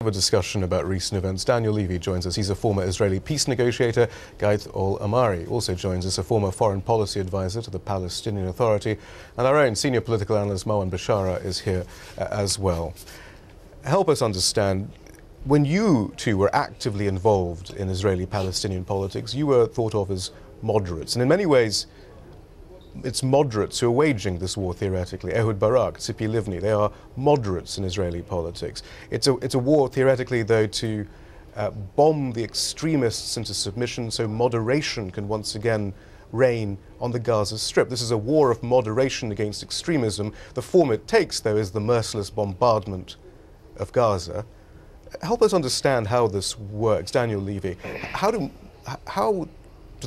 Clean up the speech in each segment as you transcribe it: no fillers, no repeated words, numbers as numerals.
A discussion about recent events. Daniel Levy joins us. He's a former Israeli peace negotiator. Ghaith al-Omari also joins us, a former foreign policy advisor to the Palestinian Authority. And our own senior political analyst, Marwan Bashara, is here as well. Help us understand, when you two were actively involved in Israeli-Palestinian politics, you were thought of as moderates. And in many ways, it's moderates who are waging this war, theoretically. Ehud Barak, Tzipi Livni, they are moderates in Israeli politics. It's a war, theoretically, though, to bomb the extremists into submission so moderation can once again reign on the Gaza Strip. This is a war of moderation against extremism. The form it takes, though, is the merciless bombardment of Gaza. Help us understand how this works. Daniel Levy, how do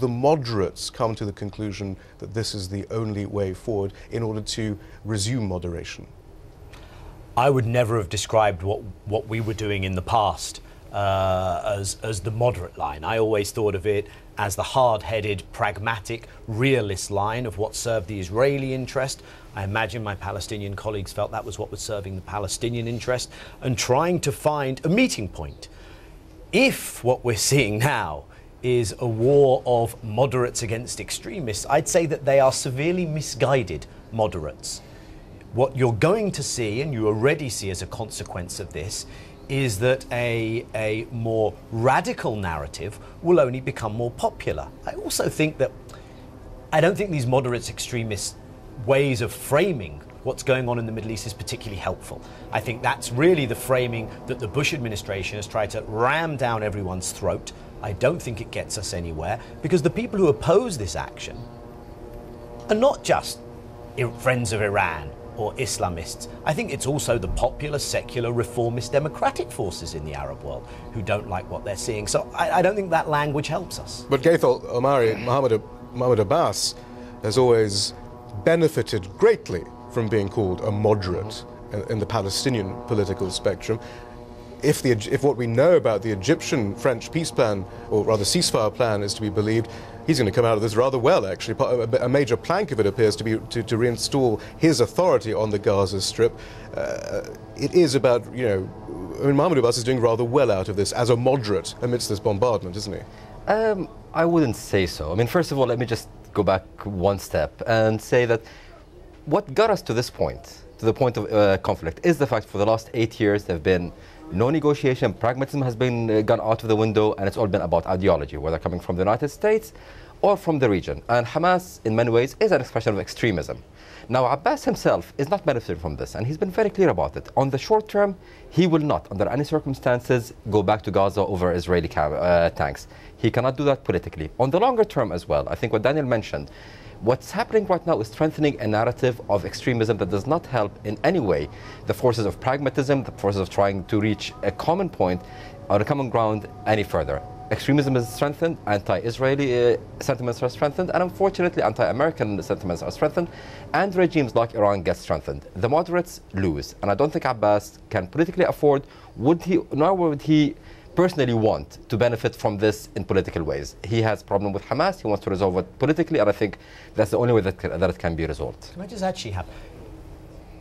the moderates come to the conclusion that this is the only way forward in order to resume moderation? I would never have described what we were doing in the past as the moderate line. I always thought of it as the hard-headed, pragmatic, realist line of what served the Israeli interest. I imagine my Palestinian colleagues felt that was what was serving the Palestinian interest, and trying to find a meeting point. If what we're seeing now is a war of moderates against extremists, I'd say that they are severely misguided moderates. What you're going to see, and you already see as a consequence of this, is that a more radical narrative will only become more popular. I also think that I don't think these moderates extremist ways of framing what's going on in the Middle East is particularly helpful. I think that's really the framing that the Bush administration has tried to ram down everyone's throat. I don't think it gets us anywhere, because the people who oppose this action are not just friends of Iran or Islamists. I think it's also the popular, secular, reformist, democratic forces in the Arab world who don't like what they're seeing. So I don't think that language helps us. But Ghaith al-Omari, Mahmoud Abbas has always benefited greatly from being called a moderate in the Palestinian political spectrum. If what we know about the Egyptian-French peace plan, or rather ceasefire plan, is to be believed, he's going to come out of this rather well, actually. A major plank of it appears to be to reinstall his authority on the Gaza Strip. It is about, I mean, Mahmoud Abbas is doing rather well out of this as a moderate amidst this bombardment, isn't he? I wouldn't say so. I mean, first of all, let me just go back one step and say that what got us to this point, to the point of conflict, is the fact for the last 8 years there have been no negotiation. Pragmatism has been gone out of the window, and it's all been about ideology, whether coming from the United States or from the region. And Hamas, in many ways, is an expression of extremism. Now, Abbas himself is not benefiting from this, and he's been very clear about it. On the short term, he will not, under any circumstances, go back to Gaza over Israeli tanks. He cannot do that politically. On the longer term as well, I think what Daniel mentioned, what's happening right now is strengthening a narrative of extremism that does not help in any way the forces of pragmatism, the forces of trying to reach a common point or a common ground any further. Extremism is strengthened, anti-Israeli sentiments are strengthened, and unfortunately anti-American sentiments are strengthened, and regimes like Iran get strengthened. The moderates lose, and I don't think Abbas can politically afford, nor would he personally want to benefit from this in political ways. He has a problem with Hamas, he wants to resolve it politically, and I think that's the only way that it can be resolved. Can I just actually have,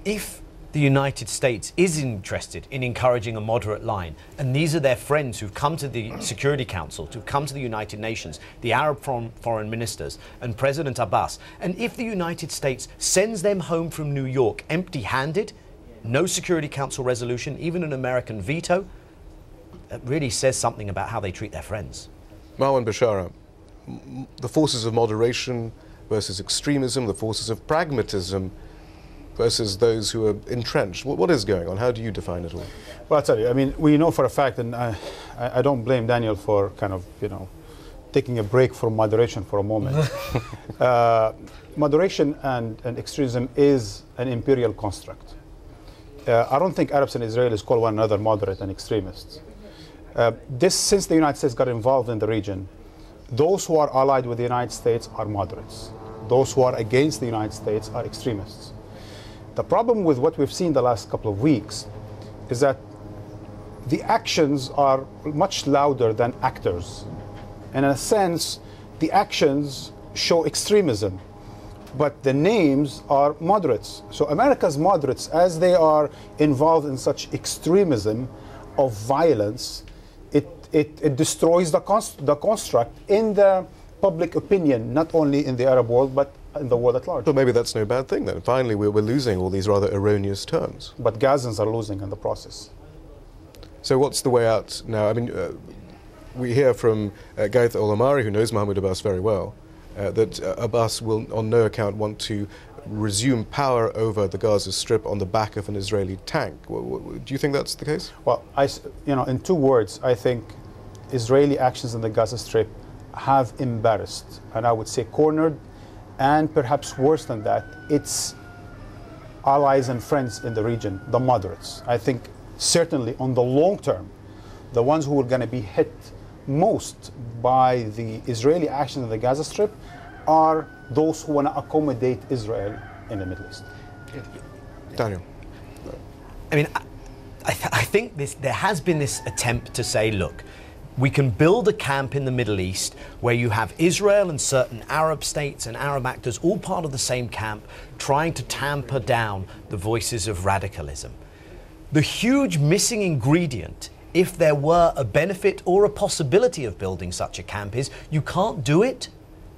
if the United States is interested in encouraging a moderate line, and these are their friends who've come to the Security Council, who've come to the United Nations, the Arab foreign ministers, and President Abbas, and if the United States sends them home from New York empty-handed, no Security Council resolution, even an American veto, it really says something about how they treat their friends. Marwan Bashara, the forces of moderation versus extremism, the forces of pragmatism versus those who are entrenched. What is going on? How do you define it all? Well, I'll tell you, I mean, we know for a fact, and I don't blame Daniel for kind of, taking a break from moderation for a moment. Moderation and extremism is an imperial construct. I don't think Arabs and Israelis call one another moderate and extremists. Since the United States got involved in the region, those who are allied with the United States are moderates. Those who are against the United States are extremists. The problem with what we've seen the last couple of weeks is that the actions are much louder than actors. And in a sense, the actions show extremism, but the names are moderates. So America's moderates, as they are involved in such extremism, of violence, it destroys the construct in the public opinion, not only in the Arab world, but in the world at large. Well, maybe that's no bad thing then. Finally, we're losing all these rather erroneous terms. But Gazans are losing in the process. So what's the way out now? I mean, we hear from Ghaith al-Omari, who knows Mahmoud Abbas very well, that Abbas will on no account want to resume power over the Gaza Strip on the back of an Israeli tank. Do you think that's the case? Well, in 2 words, I think Israeli actions in the Gaza Strip have embarrassed, and I would say cornered, and perhaps worse than that, its allies and friends in the region, the moderates. I think certainly on the long term, the ones who are going to be hit most by the Israeli action in the Gaza Strip are those who want to accommodate Israel in the Middle East. Daniel. I mean, I think there has been this attempt to say, look, we can build a camp in the Middle East where you have Israel and certain Arab states and Arab actors all part of the same camp trying to tamper down the voices of radicalism. The huge missing ingredient, if there were a benefit or a possibility of building such a camp, is you can't do it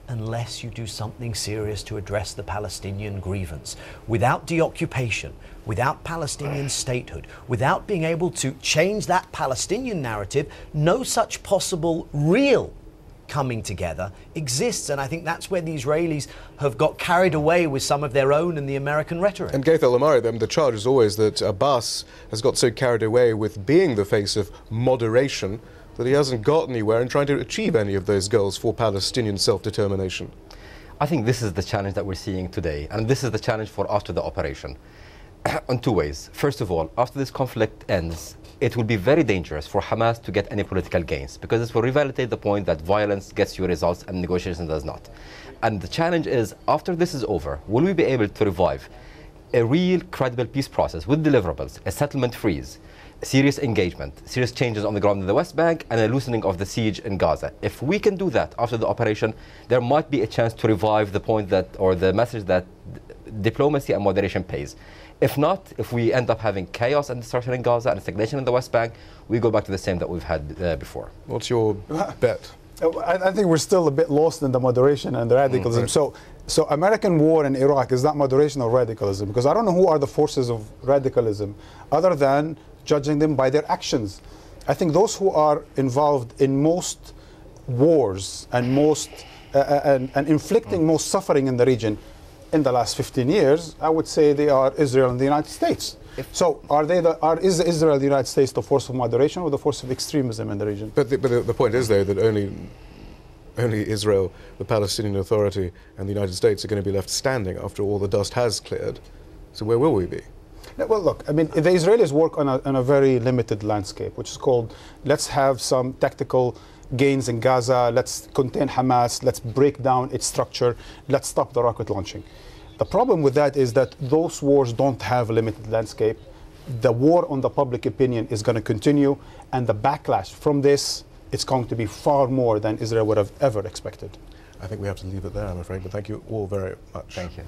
unless you do something serious to address the Palestinian grievance. Without deoccupation, without Palestinian statehood, without being able to change that Palestinian narrative, no such possible real coming together exists. And I think that's where the Israelis have got carried away with some of their own and the American rhetoric. And Ghaith al-Omari, the charge is always that Abbas has got so carried away with being the face of moderation that he hasn't got anywhere in trying to achieve any of those goals for Palestinian self-determination. I think this is the challenge that we're seeing today, and this is the challenge for after the operation. On 2 ways. First of all, after this conflict ends, it will be very dangerous for Hamas to get any political gains, because this will revalidate the point that violence gets you results and negotiation does not. And the challenge is, after this is over, will we be able to revive a real credible peace process with deliverables, a settlement freeze, serious engagement, serious changes on the ground in the West Bank, and a loosening of the siege in Gaza? If we can do that after the operation, there might be a chance to revive the point that, or the message that diplomacy and moderation pays. If not, if we end up having chaos and destruction in Gaza and stagnation in the West Bank, we go back to the same that we've had before. What's your bet? I think we're still a bit lost in the moderation and the radicalism. So American war in Iraq, is that moderation or radicalism? Because I don't know who are the forces of radicalism other than judging them by their actions. I think those who are involved in most wars and and inflicting most suffering in the region in the last 15 years, I would say they are Israel and the United States. So is Israel and the United States the force of moderation or the force of extremism in the region? But the point is, though, that only Israel, the Palestinian Authority, and the United States are going to be left standing after all the dust has cleared. So where will we be? Well, look, I mean, the Israelis work on a very limited landscape, which is called, let's have some tactical gains in Gaza, let's contain Hamas, let's break down its structure, let's stop the rocket launching. The problem with that is that those wars don't have a limited landscape. The war on the public opinion is going to continue, and the backlash from this, it's going to be far more than Israel would have ever expected. I think we have to leave it there, I'm afraid, but thank you all very much. Thank you.